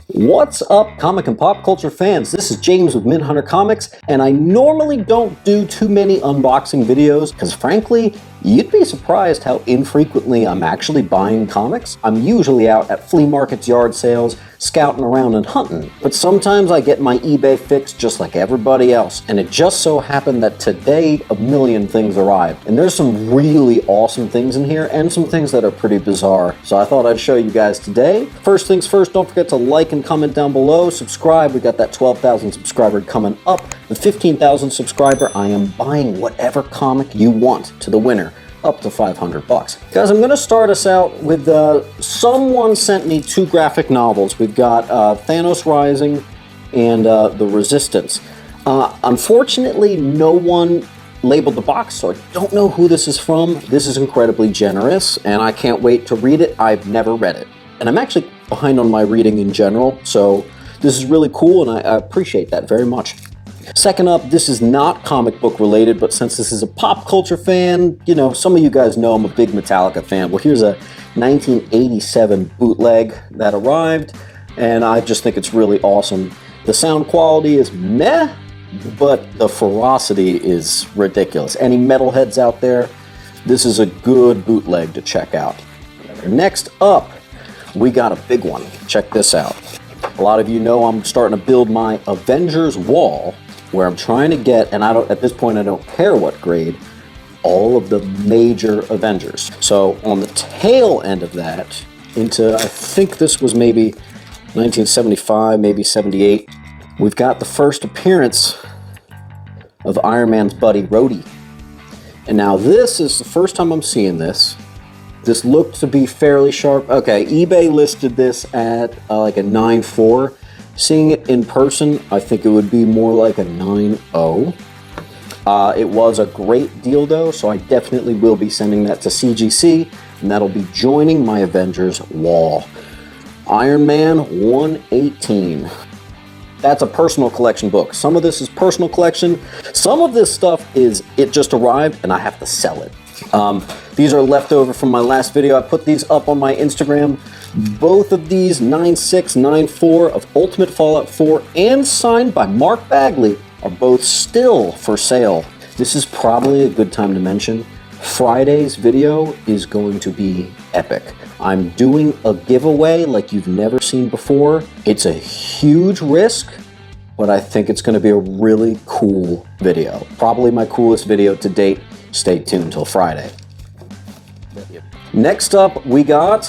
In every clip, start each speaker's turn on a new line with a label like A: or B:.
A: What's up, comic and pop culture fans? This is James with Mint Hunter Comics, and I normally don't do too many unboxing videos because frankly, you'd be surprised how infrequently I'm actually buying comics. I'm usually out at flea markets, yard sales, scouting around and hunting, but sometimes I get my eBay fix just like everybody else, and it just so happened that today a million things arrived, and there's some really awesome things in here and some things that are pretty bizarre, so I thought I'd show you guys today. First things first, don't forget to like and comment down below, subscribe. We got that 12,000 subscriber coming up. The 15,000 subscriber, I am buying whatever comic you want to the winner, up to 500 bucks. Guys, I'm gonna start us out with, someone sent me two graphic novels. We've got Thanos Rising and The Resistance. Unfortunately, no one labeled the box, so I don't know who this is from. This is incredibly generous, and I can't wait to read it. I've never read it. And I'm actually behind on my reading in general, so this is really cool, and I appreciate that very much. Second up, this is not comic book related, but since this is a pop culture fan, you know, some of you guys know I'm a big Metallica fan. Well, here's a 1987 bootleg that arrived, and I just think it's really awesome. The sound quality is meh, but the ferocity is ridiculous. Any metalheads out there, this is a good bootleg to check out. Next up, we got a big one. Check this out. A lot of you know I'm starting to build my Avengers wall, where I'm trying to get, and at this point I don't care what grade, all of the major Avengers. So on the tail end of that, into, I think this was maybe 1975, maybe 78, we've got the first appearance of Iron Man's buddy, Rhodey. And now this is the first time I'm seeing this. This looked to be fairly sharp. Okay, eBay listed this at like a 9.4. Seeing it in person, I think it would be more like a 9.0. It was a great deal though, so I definitely will be sending that to CGC, and that'll be joining my Avengers wall. Iron Man 118. That's a personal collection book. Some of this is personal collection. Some of this stuff is, it just arrived and I have to sell it. These are leftover from my last video. I put these up on my Instagram. Both of these 9.6, 9.4 of Ultimate Fallout 4 and signed by Mark Bagley are both still for sale. This is probably a good time to mention Friday's video is going to be epic. I'm doing a giveaway like you've never seen before. It's a huge risk, but I think it's going to be a really cool video. Probably my coolest video to date. Stay tuned till Friday. Next up, we got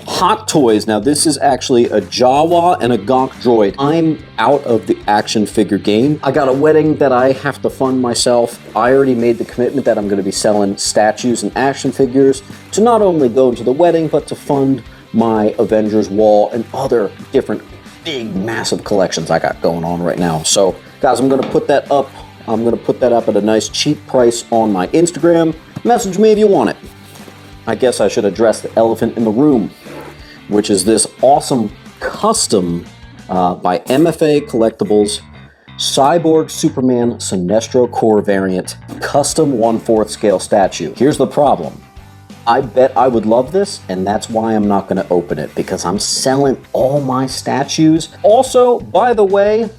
A: Hot Toys. Now this is actually a Jawa and a Gonk droid. I'm out of the action figure game. I got a wedding that I have to fund myself. I already made the commitment that I'm going to be selling statues and action figures to not only go into the wedding, but to fund my Avengers wall and other different big, massive collections I got going on right now. So guys, I'm going to put that up. I'm going to put that up at a nice cheap price on my Instagram. Message me if you want it. I guess I should address the elephant in the room, which is this awesome custom by MFA Collectibles Cyborg Superman Sinestro Core variant custom 1/4 scale statue. Here's the problem. I bet I would love this, and that's why I'm not going to open it, because I'm selling all my statues. Also, by the way,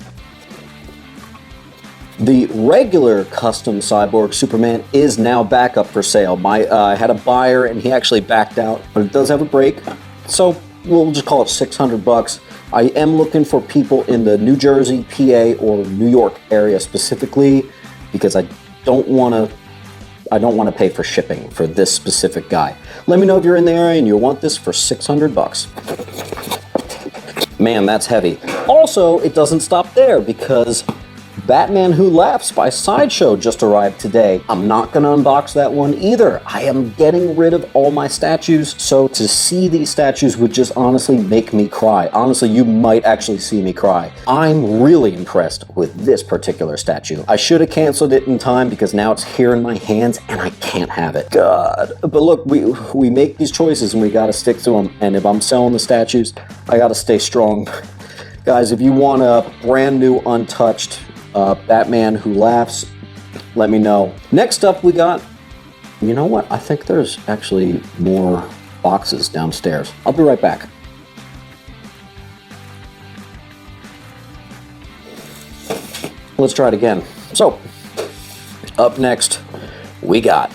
A: the regular custom Cyborg Superman is now back up for sale. I had a buyer and he actually backed out, but it does have a break, so we'll just call it 600 bucks. I am looking for people in the New Jersey, PA, or New York area specifically, because I don't want to pay for shipping for this specific guy. Let me know if you're in the area and you want this for 600 bucks. Man, that's heavy. Also, it doesn't stop there, because Batman Who Laughs by Sideshow just arrived today. I'm not going to unbox that one either. I am getting rid of all my statues, so to see these statues would just honestly make me cry. Honestly, you might actually see me cry. I'm really impressed with this particular statue. I should have canceled it in time because now it's here in my hands and I can't have it. God. But look, we make these choices and we got to stick to them. And if I'm selling the statues, I got to stay strong. Guys, if you want a brand new, untouched Batman Who Laughs, let me know. Next up, we got, you know what? I think there's actually more boxes downstairs. I'll be right back. let's try it again. So, up next, we got...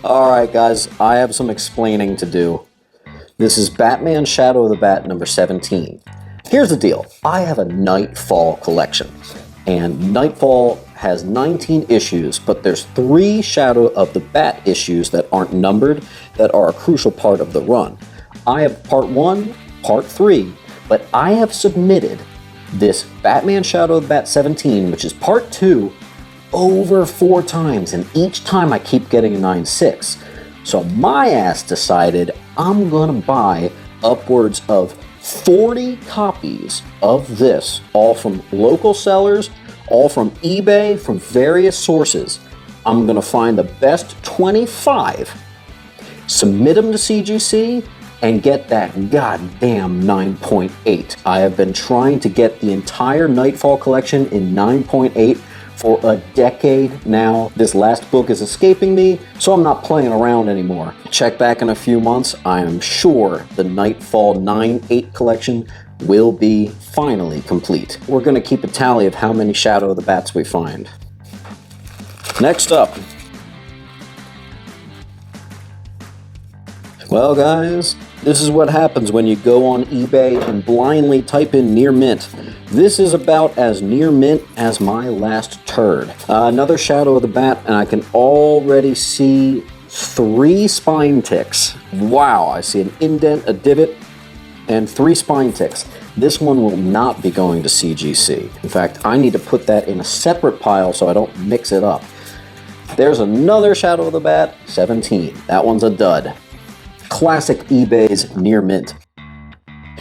A: Alright guys, I have some explaining to do. This is Batman Shadow of the Bat number 17. Here's the deal. I have a Nightfall collection, and Nightfall has 19 issues, but there's 3 Shadow of the Bat issues that aren't numbered that are a crucial part of the run. I have part 1, part 3, but I have submitted this Batman Shadow of the Bat 17, which is part 2, over 4 times, and each time I keep getting a 9.6. So my ass decided I'm gonna buy upwards of 40 copies of this, all from local sellers, all from eBay, from various sources. I'm gonna find the best 25, submit them to CGC, and get that goddamn 9.8. I have been trying to get the entire Nightfall collection in 9.8 for a decade now. This last book is escaping me, so I'm not playing around anymore. Check back in a few months. I am sure the Nightfall 9.8 collection will be finally complete. We're gonna keep a tally of how many Shadow of the Bats we find. Next up. Well guys, this is what happens when you go on eBay and blindly type in near mint. This is about as near mint as my last turd. Another Shadow of the Bat, and I can already see 3 spine ticks. Wow, I see an indent, a divot, and 3 spine ticks. This one will not be going to CGC. In fact, I need to put that in a separate pile so I don't mix it up. There's another Shadow of the Bat, 17. That one's a dud. Classic eBay's near mint.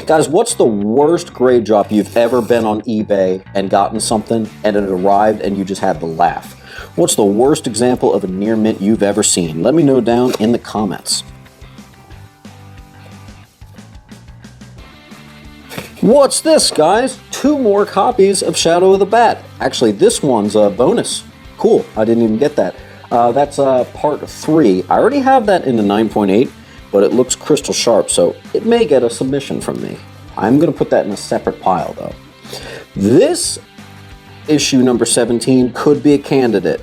A: Guys, what's the worst grade drop you've ever been on eBay and gotten something and it arrived and you just had to laugh? What's the worst example of a near mint you've ever seen? Let me know down in the comments. What's this, guys? 2 more copies of Shadow of the Bat. Actually, this one's a bonus. Cool, I didn't even get that. That's part 3. I already have that in the 9.8. but it looks crystal sharp, so it may get a submission from me. I'm gonna put that in a separate pile though. This issue number 17 could be a candidate.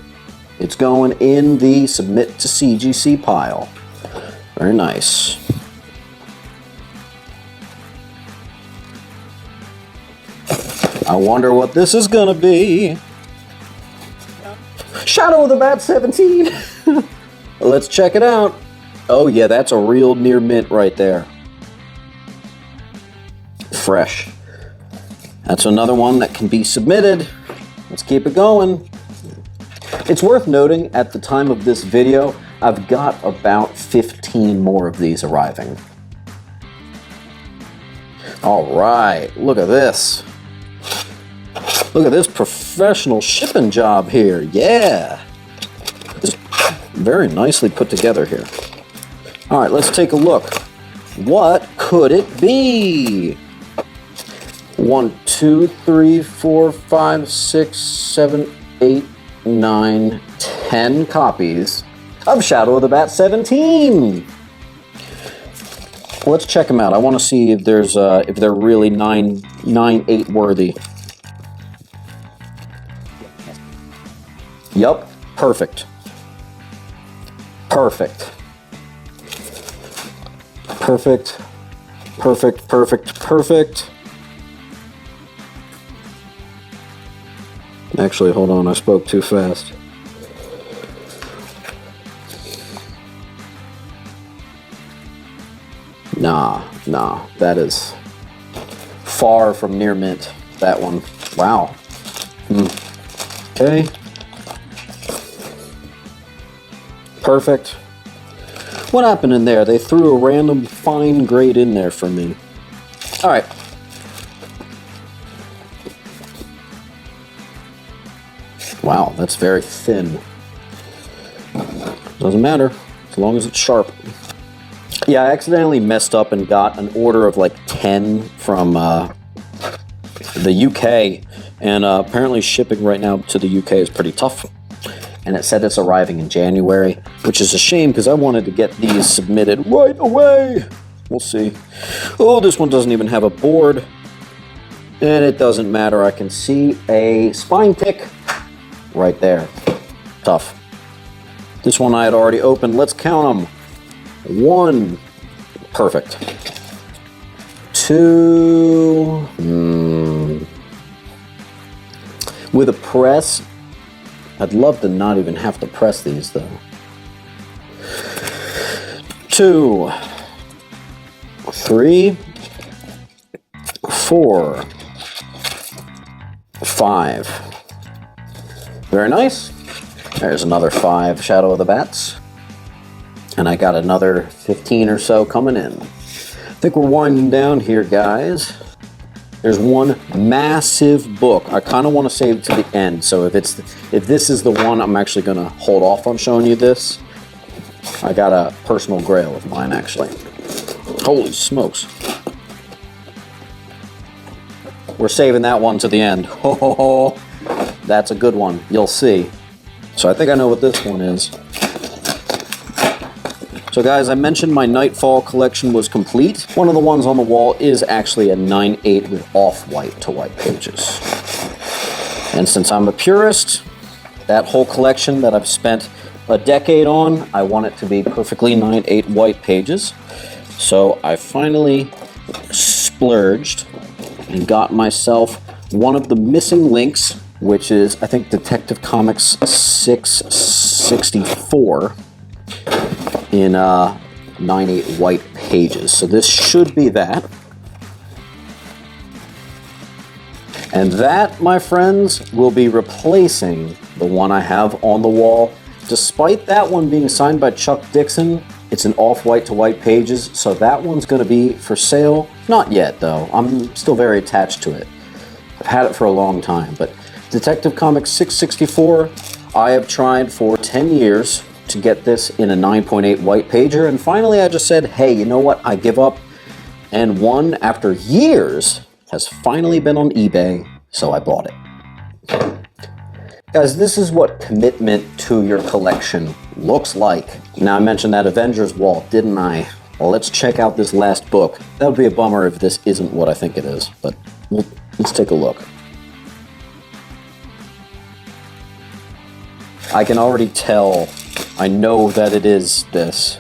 A: It's going in the submit to CGC pile. Very nice. I wonder what this is gonna be. Shadow of the Bat 17. Let's check it out. Oh yeah, that's a real near mint right there. Fresh. That's another one that can be submitted. Let's keep it going. It's worth noting, at the time of this video, I've got about 15 more of these arriving. All right, look at this. Look at this professional shipping job here. Yeah. It's very nicely put together here. All right, let's take a look. What could it be? 1, 2, 3, 4, 5, 6, 7, 8, 9, 10 copies of Shadow of the Bat 17. Let's check them out. I want to see if there's if they're really 9.8 worthy. Yup, perfect. Perfect. Perfect, perfect, perfect, perfect. Actually, hold on, I spoke too fast. Nah, that is far from near mint, that one. Wow. Okay. Perfect. What happened in there? They threw a random fine grade in there for me. All right. Wow, that's very thin. Doesn't matter, as long as it's sharp. Yeah, I accidentally messed up and got an order of like 10 from the UK, and apparently shipping right now to the UK is pretty tough. And it said it's arriving in January, which is a shame because I wanted to get these submitted right away. We'll see. Oh, this one doesn't even have a board. And it doesn't matter. I can see a spine tick right there. Tough. This one I had already opened. Let's count them. 1. Perfect. 2. With a press. I'd love to not even have to press these though. 2. 3. 4. 5. Very nice. There's another 5 Shadow of the Bats. And I got another 15 or so coming in. I think we're winding down here, guys. There's one massive book. I kind of want to save it to the end. So if this is the one, I'm actually going to hold off on showing you this. I got a personal grail of mine, actually. Holy smokes. We're saving that one to the end. Ho, ho, ho. That's a good one. You'll see. So I think I know what this one is. So guys, I mentioned my Nightfall collection was complete. One of the ones on the wall is actually a 9/8 with off-white to white pages. And since I'm a purist, that whole collection that I've spent a decade on, I want it to be perfectly 9/8 white pages. So I finally splurged and got myself one of the missing links, which is, I think, Detective Comics 664 in 9/8 white pages. So this should be that. And that, my friends, will be replacing the one I have on the wall. Despite that one being signed by Chuck Dixon, it's an off-white to white pages, so that one's going to be for sale. Not yet, though. I'm still very attached to it. I've had it for a long time, but Detective Comics 664, I have tried for 10 years to get this in a 9.8 white pager, and finally I just said, hey, you know what, I give up. And one, after years, has finally been on eBay, so I bought it. Guys, this is what commitment to your collection looks like. Now, I mentioned that Avengers wall, didn't I? Well, let's check out this last book. That would be a bummer if this isn't what I think it is, but let's take a look. I can already tell. I know that it is this.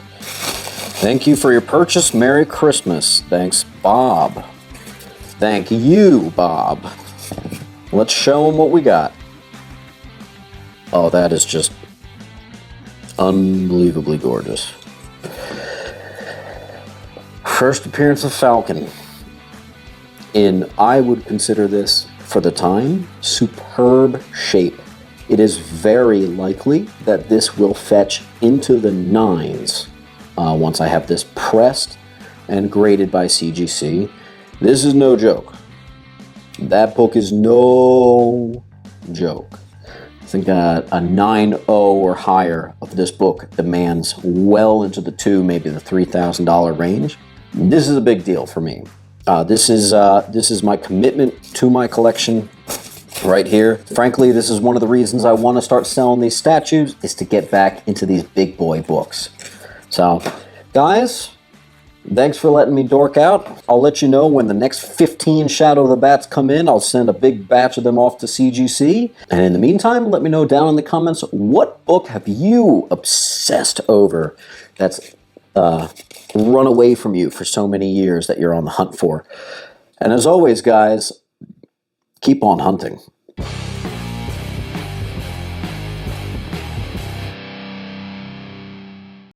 A: Thank you for your purchase. Merry Christmas. Thanks, Bob. Thank you, Bob. Let's show them what we got. Oh, that is just unbelievably gorgeous. First appearance of Falcon. I would consider this, for the time, superb shape. It is very likely that this will fetch into the 9s once I have this pressed and graded by CGC. This is no joke. That book is no joke. I think a 9.0 or higher of this book demands well into the maybe the $3,000 range. This is a big deal for me. This is my commitment to my collection right here. Frankly, this is one of the reasons I want to start selling these statues, is to get back into these big boy books. So, guys, thanks for letting me dork out. I'll let you know when the next 15 Shadow of the Bats come in. I'll send a big batch of them off to CGC. And in the meantime, let me know down in the comments, what book have you obsessed over that's run away from you for so many years that you're on the hunt for? And as always, guys, keep on hunting.